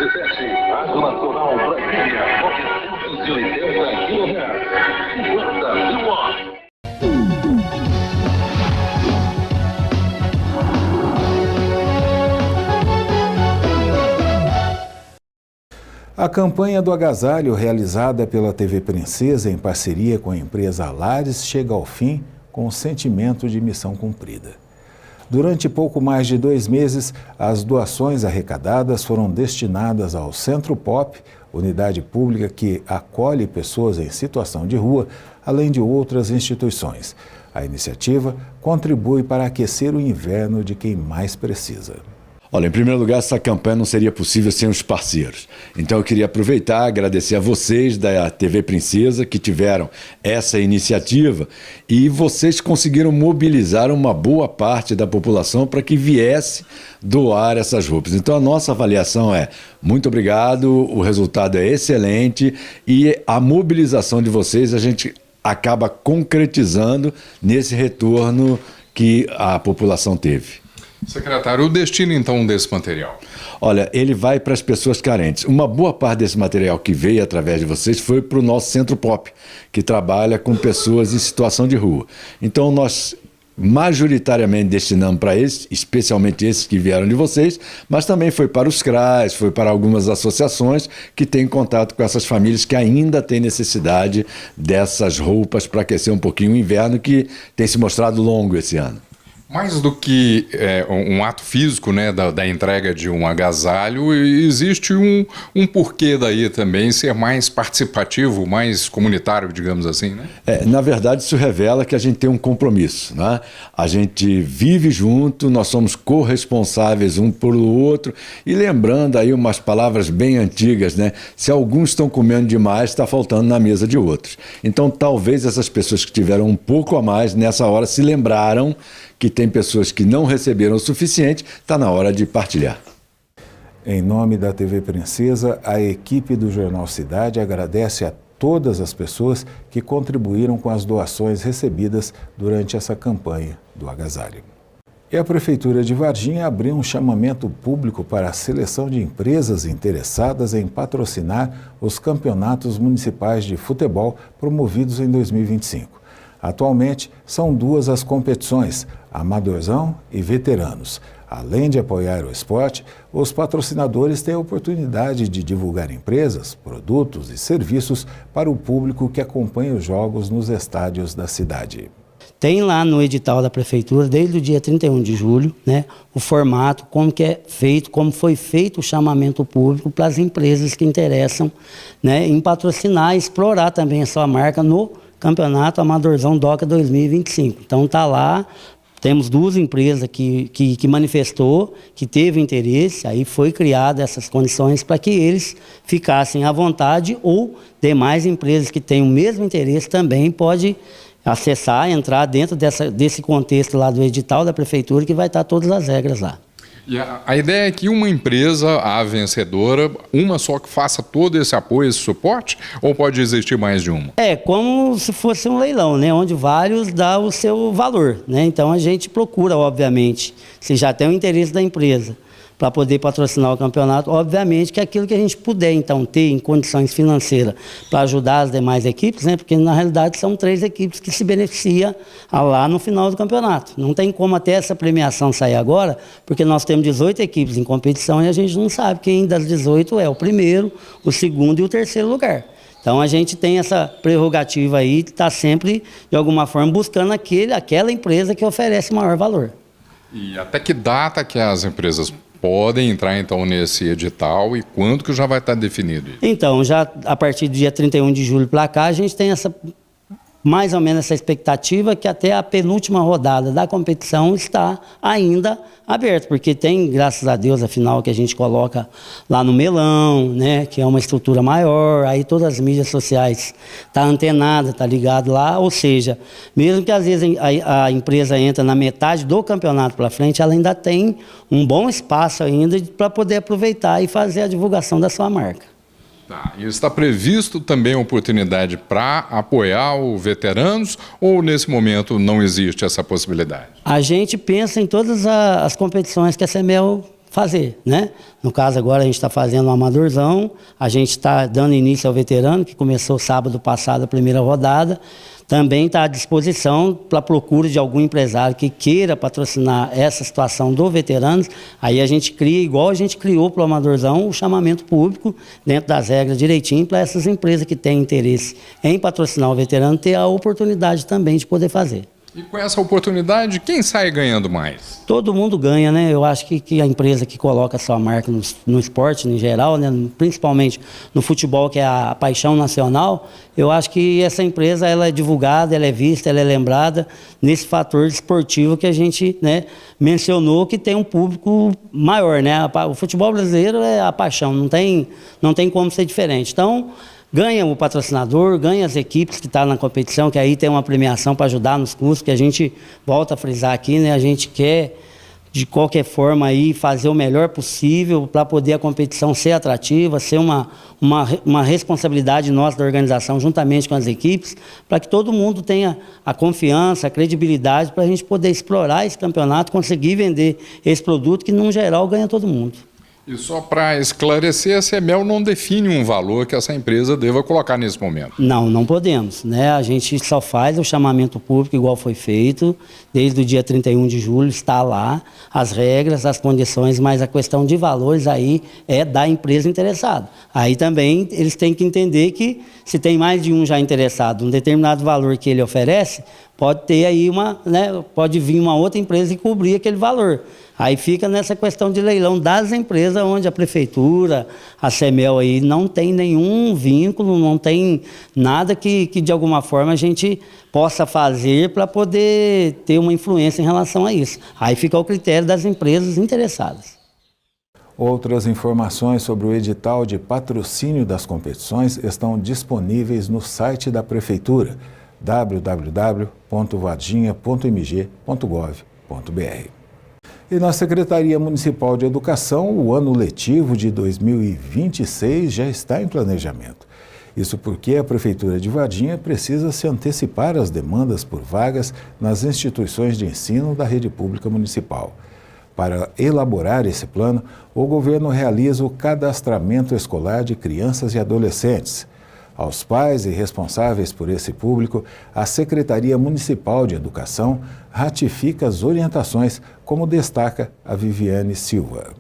17, Rádio Nacional Brasília, 980 kHz, 50 mil watts. A campanha do agasalho, realizada pela TV Princesa em parceria com a empresa Alares, chega ao fim com o sentimento de missão cumprida. Durante pouco mais de 2 meses, as doações arrecadadas foram destinadas ao Centro Pop, unidade pública que acolhe pessoas em situação de rua, além de outras instituições. A iniciativa contribui para aquecer o inverno de quem mais precisa. Olha, em primeiro lugar, essa campanha não seria possível sem os parceiros. Então eu queria aproveitar e agradecer a vocês da TV Princesa que tiveram essa iniciativa e vocês conseguiram mobilizar uma boa parte da população para que viesse doar essas roupas. Então a nossa avaliação é muito obrigado, o resultado é excelente e a mobilização de vocês a gente acaba concretizando nesse retorno que a população teve. Secretário, o destino então desse material? Olha, ele vai para as pessoas carentes. Uma boa parte desse material que veio através de vocês foi para o nosso Centro Pop, que trabalha com pessoas em situação de rua. Então nós majoritariamente destinamos para esses, especialmente esses que vieram de vocês, mas também foi para os CRAs, foi para algumas associações que têm contato com essas famílias que ainda têm necessidade dessas roupas para aquecer um pouquinho o inverno, que tem se mostrado longo esse ano. Mais do que um ato físico, né, da entrega de um agasalho, existe um porquê daí também ser mais participativo, mais comunitário, digamos assim, né? Na verdade, isso revela que a gente tem um compromisso, né? A gente vive junto, nós somos corresponsáveis um por o outro e lembrando aí umas palavras bem antigas, né? Se alguns estão comendo demais, está faltando na mesa de outros. Então, talvez essas pessoas que tiveram um pouco a mais, nessa hora se lembraram que tem pessoas que não receberam o suficiente, está na hora de partilhar. Em nome da TV Princesa, a equipe do Jornal Cidade agradece a todas as pessoas que contribuíram com as doações recebidas durante essa campanha do agasalho. E a Prefeitura de Varginha abriu um chamamento público para a seleção de empresas interessadas em patrocinar os campeonatos municipais de futebol promovidos em 2025. Atualmente, são 2 as competições, Amadorzão e Veteranos. Além de apoiar o esporte, os patrocinadores têm a oportunidade de divulgar empresas, produtos e serviços para o público que acompanha os jogos nos estádios da cidade. Tem lá no edital da Prefeitura, desde o dia 31 de julho, né, o formato, como que é feito, como foi feito o chamamento público para as empresas que interessam, né, em patrocinar e explorar também a sua marca no Campeonato Amadorzão DOCA 2025. Então está lá, temos 2 empresas que manifestou, que teve interesse, aí foi criada essas condições para que eles ficassem à vontade ou demais empresas que têm o mesmo interesse também pode acessar, entrar dentro desse contexto lá do edital da Prefeitura que vai estar todas as regras lá. E a ideia é que uma empresa, a vencedora, uma só que faça todo esse apoio, esse suporte, ou pode existir mais de uma? É como se fosse um leilão, né, onde vários dão o seu valor, né? Então a gente procura, obviamente, se já tem o interesse da empresa para poder patrocinar o campeonato, obviamente que aquilo que a gente puder então ter em condições financeiras para ajudar as demais equipes, né? Porque na realidade são 3 equipes que se beneficiam lá no final do campeonato. Não tem como até essa premiação sair agora, porque nós temos 18 equipes em competição e a gente não sabe quem das 18 é o primeiro, o segundo e o terceiro lugar. Então a gente tem essa prerrogativa aí de estar sempre, de alguma forma, buscando aquela empresa que oferece maior valor. E até que data que as empresas podem entrar então nesse edital e quando que já vai estar definido isso? Então, já a partir do dia 31 de julho para cá, a gente tem mais ou menos essa expectativa que até a penúltima rodada da competição está ainda aberta, porque tem, graças a Deus, a final que a gente coloca lá no Melão, né, que é uma estrutura maior, aí todas as mídias sociais tá antenada, tá ligado lá, ou seja, mesmo que às vezes a empresa entra na metade do campeonato para frente, ela ainda tem um bom espaço ainda para poder aproveitar e fazer a divulgação da sua marca. Tá. E está previsto também oportunidade para apoiar o Veteranos ou nesse momento não existe essa possibilidade? A gente pensa em todas as competições que a CEMEL fazer, né? No caso agora a gente está fazendo o amadorzão, a gente está dando início ao veterano, que começou sábado passado a primeira rodada, também está à disposição para a procura de algum empresário que queira patrocinar essa situação do veteranos. Aí a gente cria, igual a gente criou para o amadorzão, o chamamento público dentro das regras direitinho, para essas empresas que têm interesse em patrocinar o veterano ter a oportunidade também de poder fazer. E com essa oportunidade, quem sai ganhando mais? Todo mundo ganha, né? Eu acho que a empresa que coloca sua marca no esporte em geral, né? Principalmente no futebol, que é a paixão nacional, eu acho que essa empresa ela é divulgada, ela é vista, ela é lembrada nesse fator esportivo que a gente, né, mencionou, que tem um público maior, né? O futebol brasileiro é a paixão, não tem como ser diferente. Então, ganha o patrocinador, ganha as equipes que estão na competição, que aí tem uma premiação para ajudar nos custos, que a gente volta a frisar aqui, né? A gente quer, de qualquer forma, aí, fazer o melhor possível para poder a competição ser atrativa, ser uma responsabilidade nossa da organização, juntamente com as equipes, para que todo mundo tenha a confiança, a credibilidade, para a gente poder explorar esse campeonato, conseguir vender esse produto que, no geral, ganha todo mundo. E só para esclarecer, a CEMEL não define um valor que essa empresa deva colocar nesse momento. Não podemos, né? A gente só faz o chamamento público igual foi feito, desde o dia 31 de julho está lá, as regras, as condições, mas a questão de valores aí é da empresa interessada. Aí também eles têm que entender que se tem mais de um já interessado, um determinado valor que ele oferece, pode ter aí pode vir uma outra empresa e cobrir aquele valor. Aí fica nessa questão de leilão das empresas, onde a prefeitura, a CEMEL aí não tem nenhum vínculo, não tem nada que de alguma forma a gente possa fazer para poder ter uma influência em relação a isso. Aí fica ao critério das empresas interessadas. Outras informações sobre o edital de patrocínio das competições estão disponíveis no site da Prefeitura, www.varginha.mg.gov.br. E na Secretaria Municipal de Educação, o ano letivo de 2026 já está em planejamento. Isso porque a Prefeitura de Varginha precisa se antecipar às demandas por vagas nas instituições de ensino da rede pública municipal. Para elaborar esse plano, o governo realiza o cadastramento escolar de crianças e adolescentes. Aos pais e responsáveis por esse público, a Secretaria Municipal de Educação ratifica as orientações, como destaca a Viviane Silva.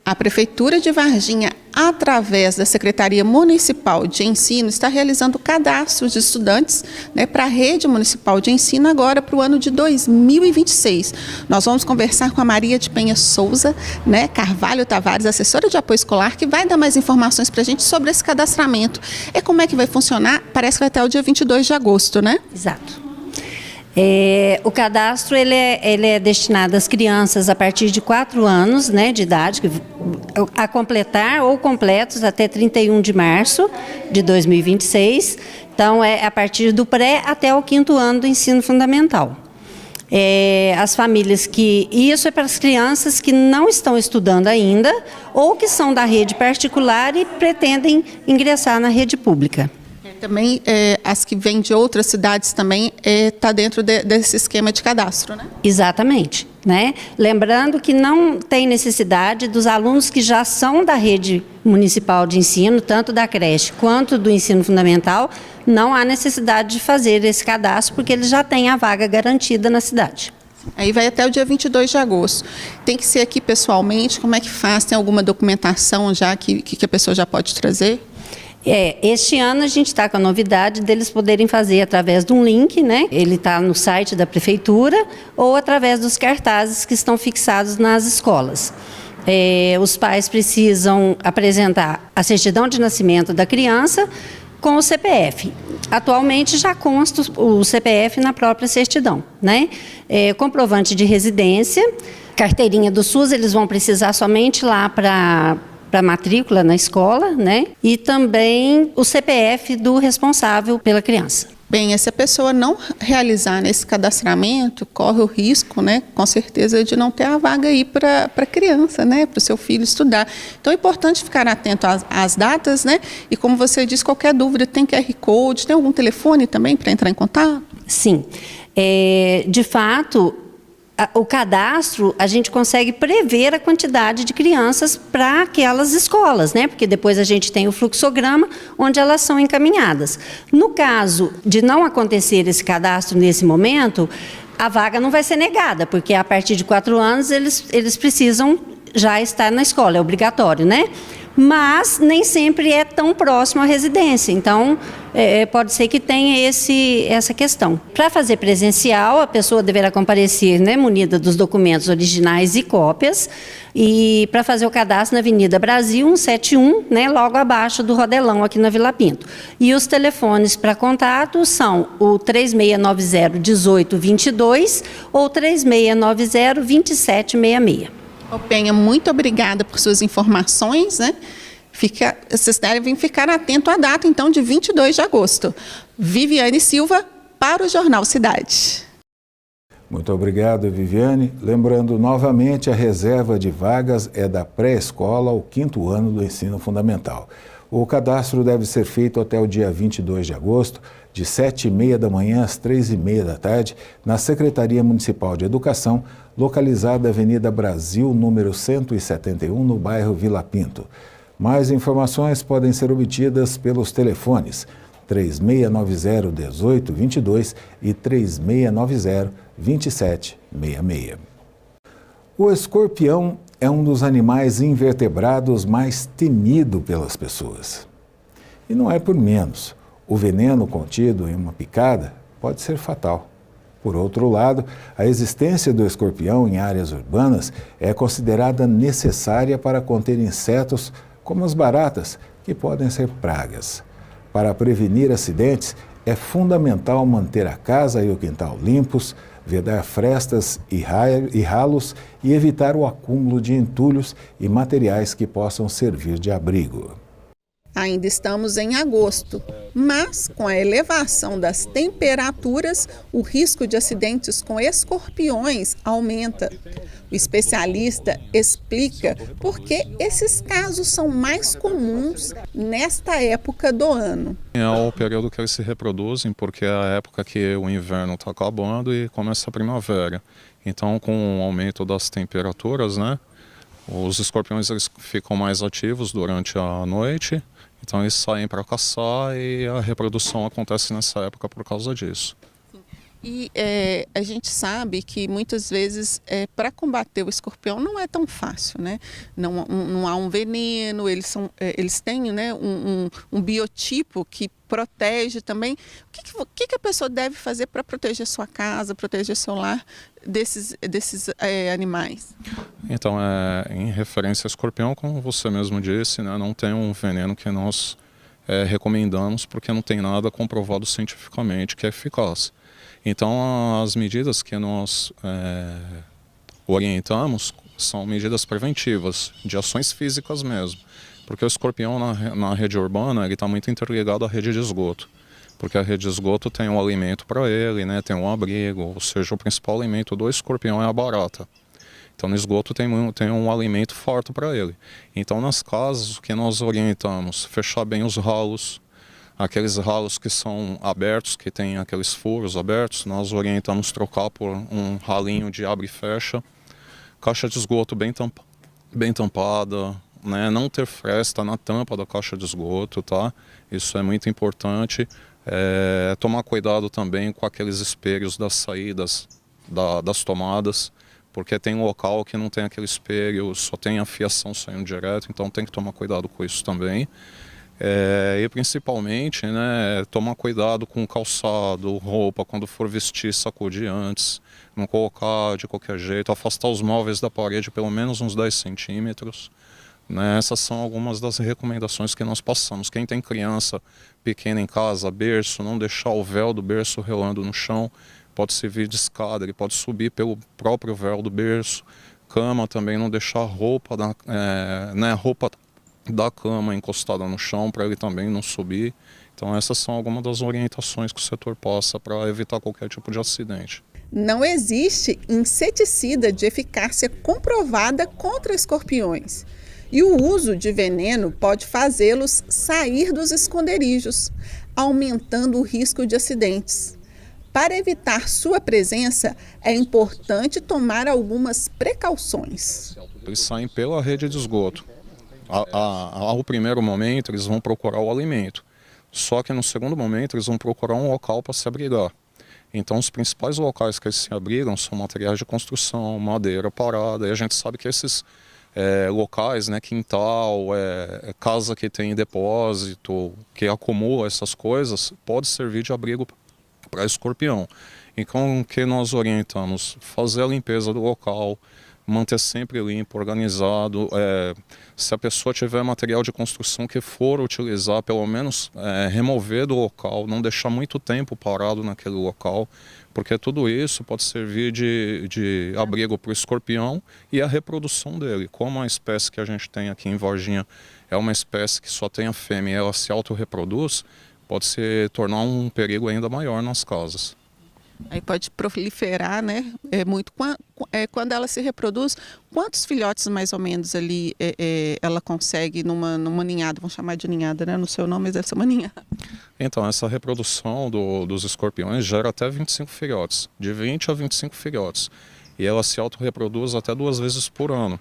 A Prefeitura de Varginha, através da Secretaria Municipal de Ensino, está realizando cadastro de estudantes, né, para a rede municipal de ensino agora para o ano de 2026. Nós vamos conversar com a Maria de Penha Souza, né, Carvalho Tavares, assessora de apoio escolar, que vai dar mais informações para a gente sobre esse cadastramento. E como é que vai funcionar? Parece que vai até o dia 22 de agosto, né? Exato. O cadastro ele é destinado às crianças a partir de 4 anos, né, de idade, a completar ou completos até 31 de março de 2026. Então, é a partir do pré até o 5º ano do ensino fundamental. As famílias isso é para as crianças que não estão estudando ainda ou que são da rede particular e pretendem ingressar na rede pública. Também as que vêm de outras cidades também está dentro desse esquema de cadastro, né? Exatamente, né? Lembrando que não tem necessidade dos alunos que já são da rede municipal de ensino, tanto da creche quanto do ensino fundamental, não há necessidade de fazer esse cadastro porque eles já têm a vaga garantida na cidade. Aí vai até o dia 22 de agosto. Tem que ser aqui pessoalmente? Como é que faz? Tem alguma documentação já que a pessoa já pode trazer? Este ano a gente está com a novidade deles poderem fazer através de um link, né? Ele está no site da Prefeitura ou através dos cartazes que estão fixados nas escolas. Os pais precisam apresentar a certidão de nascimento da criança com o CPF. Atualmente já consta o CPF na própria certidão, né? Comprovante de residência, carteirinha do SUS, eles vão precisar somente lá para matrícula na escola, né? E também o CPF do responsável pela criança. Bem, se a pessoa não realizar esse cadastramento, corre o risco, né, com certeza, de não ter a vaga aí para a criança, né, para o seu filho estudar. Então é importante ficar atento às datas, né? E como você disse, qualquer dúvida, tem QR Code, tem algum telefone também para entrar em contato? Sim. De fato, o cadastro, a gente consegue prever a quantidade de crianças para aquelas escolas, né? Porque depois a gente tem o fluxograma onde elas são encaminhadas. No caso de não acontecer esse cadastro nesse momento, a vaga não vai ser negada, porque a partir de 4 anos eles precisam já estar na escola, é obrigatório, né? Mas nem sempre é tão próximo à residência, então pode ser que tenha essa questão. Para fazer presencial, a pessoa deverá comparecer, né, munida dos documentos originais e cópias, e para fazer o cadastro na Avenida Brasil 171, né, logo abaixo do Rodelão, aqui na Vila Pinto. E os telefones para contato são o 3690-1822 ou 3690-2766. Ô Penha, muito obrigada por suas informações, né? Vocês devem ficar atentos à data, então, de 22 de agosto. Viviane Silva, para o Jornal Cidade. Muito obrigado, Viviane. Lembrando novamente, a reserva de vagas é da pré-escola ao 5º ano do ensino fundamental. O cadastro deve ser feito até o dia 22 de agosto, de 7h30 da manhã às 3h30 da tarde, na Secretaria Municipal de Educação, localizada na Avenida Brasil, número 171, no bairro Vila Pinto. Mais informações podem ser obtidas pelos telefones 3690-1822 e 3690-2766. O escorpião é um dos animais invertebrados mais temido pelas pessoas. E não é por menos. O veneno contido em uma picada pode ser fatal. Por outro lado, a existência do escorpião em áreas urbanas é considerada necessária para conter insetos como as baratas, que podem ser pragas. Para prevenir acidentes, é fundamental manter a casa e o quintal limpos, vedar frestas e ralos e evitar o acúmulo de entulhos e materiais que possam servir de abrigo. Ainda estamos em agosto, mas com a elevação das temperaturas, o risco de acidentes com escorpiões aumenta. O especialista explica por que esses casos são mais comuns nesta época do ano. É o período que eles se reproduzem, porque é a época que o inverno está acabando e começa a primavera. Então, com o aumento das temperaturas, né, os escorpiões eles ficam mais ativos durante a noite. Então eles saem para caçar e a reprodução acontece nessa época por causa disso. E a gente sabe que muitas vezes para combater o escorpião não é tão fácil, né? Não há um veneno, eles têm, né, um biotipo que protege também. O que a pessoa deve fazer para proteger sua casa, proteger seu lar desses animais? Então, em referência ao escorpião, como você mesmo disse, né, não tem um veneno que nós recomendamos, porque não tem nada comprovado cientificamente que é eficaz. Então, as medidas que nós orientamos são medidas preventivas, de ações físicas mesmo. Porque o escorpião na rede urbana está muito interligado à rede de esgoto. Porque a rede de esgoto tem um alimento para ele, né, tem um abrigo, ou seja, o principal alimento do escorpião é a barata. Então no esgoto tem um alimento forte para ele. Então nas casas o que nós orientamos, fechar bem os ralos, aqueles ralos que são abertos, que tem aqueles furos abertos, nós orientamos trocar por um ralinho de abre e fecha, caixa de esgoto bem tampada, né, não ter fresta na tampa da caixa de esgoto, tá? Isso é muito importante. Tomar cuidado também com aqueles espelhos das saídas das tomadas, porque tem local que não tem aquele espelho, só tem a fiação saindo direto, então tem que tomar cuidado com isso também. E principalmente, né, tomar cuidado com o calçado, roupa, quando for vestir, sacudir antes, não colocar de qualquer jeito, afastar os móveis da parede pelo menos uns 10 centímetros. Né? Essas são algumas das recomendações que nós passamos. Quem tem criança pequena em casa, berço, não deixar o véu do berço relando no chão, pode servir de escada, ele pode subir pelo próprio véu do berço. Cama também, não deixar roupa da cama encostada no chão para ele também não subir. Então essas são algumas das orientações que o setor passa para evitar qualquer tipo de acidente. Não existe inseticida de eficácia comprovada contra escorpiões. E o uso de veneno pode fazê-los sair dos esconderijos, aumentando o risco de acidentes. Para evitar sua presença, é importante tomar algumas precauções. Eles saem pela rede de esgoto. Ao primeiro momento, eles vão procurar o alimento. Só que no segundo momento, eles vão procurar um local para se abrigar. Então, os principais locais que eles se abrigam são materiais de construção, madeira parada. E a gente sabe que esses locais, né, quintal, casa que tem depósito, que acumula essas coisas, pode servir de abrigo para escorpião. Então, o que nós orientamos? Fazer a limpeza do local, manter sempre limpo, organizado. Se a pessoa tiver material de construção que for utilizar, pelo menos remover do local, não deixar muito tempo parado naquele local, porque tudo isso pode servir de abrigo para o escorpião e a reprodução dele. Como a espécie que a gente tem aqui em Varginha é uma espécie que só tem a fêmea e ela se autorreproduz, pode se tornar um perigo ainda maior nas casas. Aí pode proliferar, né? Muito quando ela se reproduz. Quantos filhotes mais ou menos ali ela consegue numa ninhada? Vamos chamar de ninhada, né? No seu nome, mas deve ser uma ninhada. Então, essa reprodução dos escorpiões gera até 25 filhotes, de 20 a 25 filhotes. E ela se autorreproduz até 2 vezes por ano.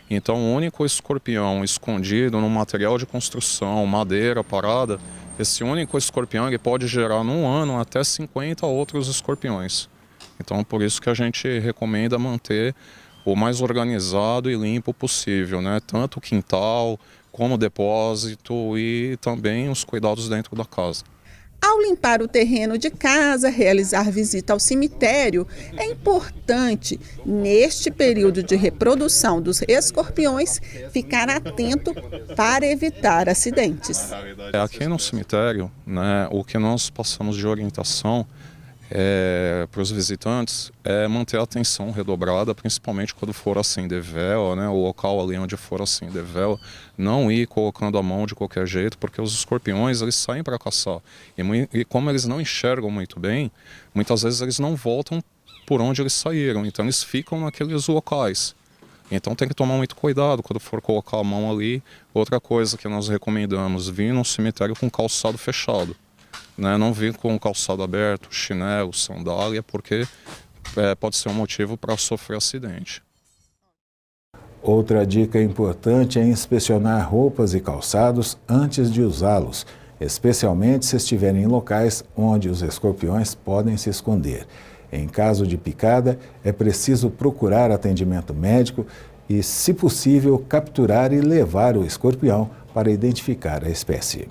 Então, o único escorpião escondido no material de construção, madeira, parada, esse único escorpião ele pode gerar num ano até 50 outros escorpiões. Então, por isso que a gente recomenda manter o mais organizado e limpo possível, né? Tanto o quintal, como o depósito e também os cuidados dentro da casa. Ao limpar o terreno de casa, realizar visita ao cemitério, é importante, neste período de reprodução dos escorpiões, ficar atento para evitar acidentes. Aqui no cemitério, né, o que nós passamos de orientação para os visitantes é manter a atenção redobrada, principalmente quando for assim de vela, né, o local ali onde for assim de vela, não ir colocando a mão de qualquer jeito, porque os escorpiões eles saem para caçar e como eles não enxergam muito bem, muitas vezes eles não voltam por onde eles saíram, então eles ficam naqueles locais. Então tem que tomar muito cuidado quando for colocar a mão ali. Outra coisa que nós recomendamos, vir num cemitério com calçado fechado. Né, não vir com o calçado aberto, chinelo, sandália, porque pode ser um motivo para sofrer acidente. Outra dica importante é inspecionar roupas e calçados antes de usá-los, especialmente se estiverem em locais onde os escorpiões podem se esconder. Em caso de picada, é preciso procurar atendimento médico e, se possível, capturar e levar o escorpião para identificar a espécie.